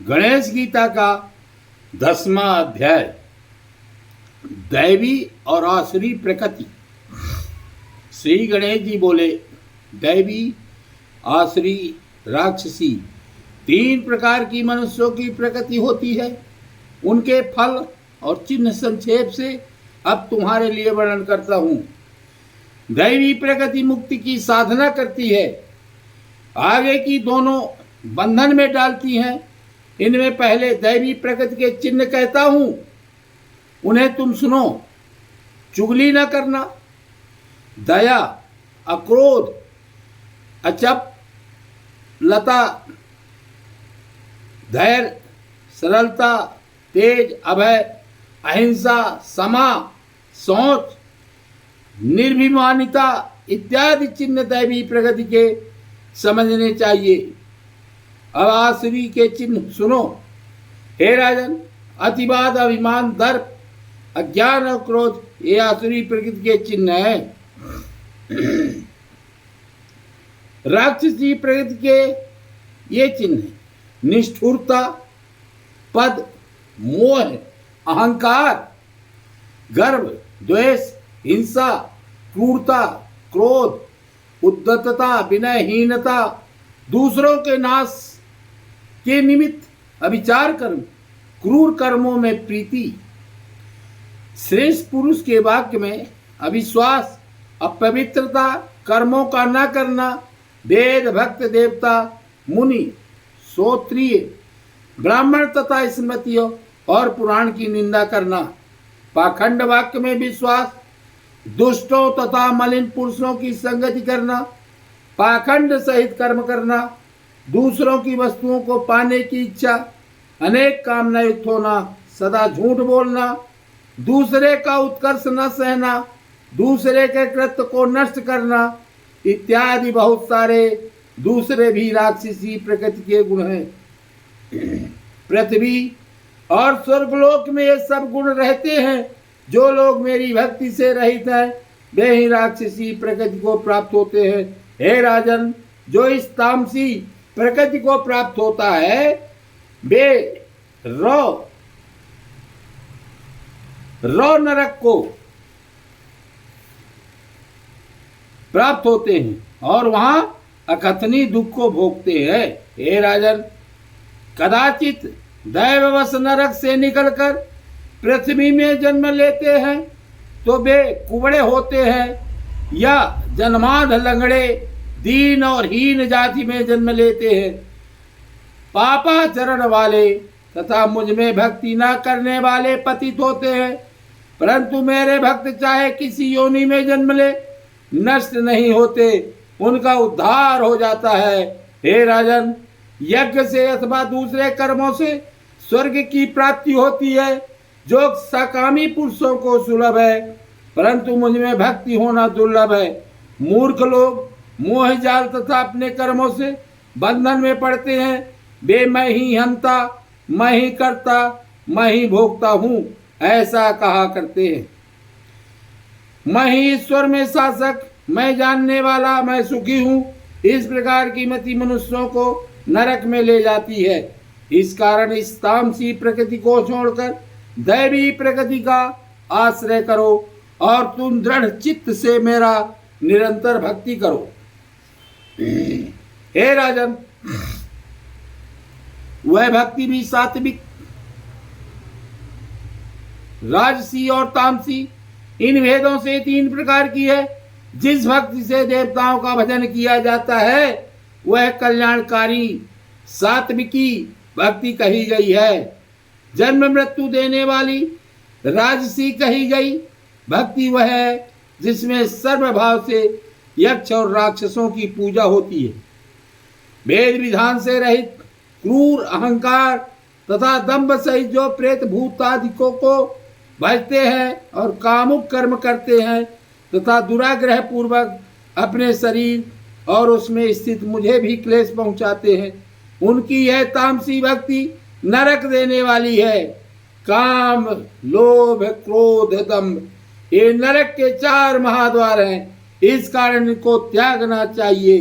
गणेश गीता का 10वां अध्याय, दैवी और आसुरी प्रकृति। श्री गणेश जी बोले, दैवी, आसुरी, राक्षसी 3 प्रकार की मनुष्यों की प्रकृति होती है। उनके फल और चिन्ह संक्षेप से अब तुम्हारे लिए वर्णन करता हूँ। दैवी प्रकृति मुक्ति की साधना करती है, आगे की दोनों बंधन में डालती हैं। इनमें पहले दैवी प्रकृति के चिन्ह कहता हूँ, उन्हें तुम सुनो। चुगली न करना, दया, अक्रोध, अचप, लता, धैर्य, सरलता, तेज, अभय, अहिंसा, क्षमा, सोच, निर्भिमानिता इत्यादि चिन्ह दैवी प्रगति के समझने चाहिए। अब आसुरी के चिन्ह सुनो। हे राजन, अतिवाद, अभिमान, दर्प, अज्ञान और क्रोध ये आसुरी प्रकृति के चिन्ह हैं। राक्षसी प्रकृति के ये चिन्ह हैं: निष्ठुरता, पद, मोह, अहंकार, गर्व, द्वेष, हिंसा, क्रूरता, क्रोध, उद्धतता, विनयहीनता, दूसरों के नाश के निमित्त अभिचार कर्म, क्रूर कर्मों में प्रीति, श्रेष्ठ पुरुष के वाक्य में अविश्वास, अपवित्रता, कर्मों का न करना, वेद, भक्त, देवता, मुनि, श्रोत्रिय, ब्राह्मण तथा स्मृतियों और पुराण की निंदा करना, पाखंड वाक्य में विश्वास, दुष्टों तथा मलिन पुरुषों की संगति करना, पाखंड सहित कर्म करना, दूसरों की वस्तुओं को पाने की इच्छा, अनेक कामना युक्त होना, सदा झूठ बोलना, दूसरे का उत्कर्ष न सहना, दूसरे के कृत्य को नष्ट करना इत्यादि बहुत सारे दूसरे भी राक्षसी प्रकृति के गुण हैं। पृथ्वी और स्वर्गलोक में ये सब गुण रहते हैं। जो लोग मेरी भक्ति से रहित हैं वे ही राक्षसी प्रकृति को प्राप्त होते हैं। हे राजन, जो इस तामसी प्रकृति को प्राप्त होता है वे रो नरक को प्राप्त होते हैं और वहां अकथनीय दुख को भोगते हैं। हे राजन, कदाचित दैववश नरक से निकलकर पृथ्वी में जन्म लेते हैं तो वे कुबड़े होते हैं, या जन्माध, लंगड़े, दीन और हीन जाति में जन्म लेते हैं। पापाचरण वाले तथा मुझ में भक्ति न करने वाले पतित होते हैं, परंतु मेरे भक्त चाहे किसी योनि में जन्म ले नष्ट नहीं होते, उनका उद्धार हो जाता है। हे राजन, यज्ञ से अथवा दूसरे कर्मों से स्वर्ग की प्राप्ति होती है, जो सकामी पुरुषों को सुलभ है, परंतु मुझ में भक्ति होना दुर्लभ है। मूर्ख लोग मोह जाल तथा अपने कर्मों से बंधन में पड़ते हैं। वे मैं ही हंता, मैं ही करता, मैं ही भोगता हूँ ऐसा कहा करते हैं। मैं ही ईश्वर में शासक, मैं जानने वाला, मैं सुखी हूँ, इस प्रकार की मति मनुष्यों को नरक में ले जाती है। इस कारण इस तामसी प्रकृति को छोड़कर दैवी प्रकृति का आश्रय करो और तुम दृढ़ चित्त से मेरा निरंतर भक्ति करो। हे राजन, वह भक्ति भी सात्विक, राजसी और तामसी इन भेदों से 3 प्रकार की है। जिस भक्ति से देवताओं का भजन किया जाता है वह कल्याणकारी सात्विकी भक्ति कही गई है। जन्म मृत्यु देने वाली राजसी कही गई भक्ति वह है जिसमें सर्वभाव से यक्ष और राक्षसों की पूजा होती है। वेद विधान से रहित, क्रूर, अहंकार तथा दंभ सहित जो प्रेत भूत आदिकों को भजते हैं और कामुक कर्म करते हैं तथा दुराग्रह पूर्वक अपने शरीर और उसमें स्थित मुझे भी क्लेश पहुंचाते हैं, उनकी यह तामसी भक्ति नरक देने वाली है। काम, लोभ, क्रोध, दंभ ये नरक के 4 महाद्वार हैं। इस कारण इनको त्यागना चाहिए।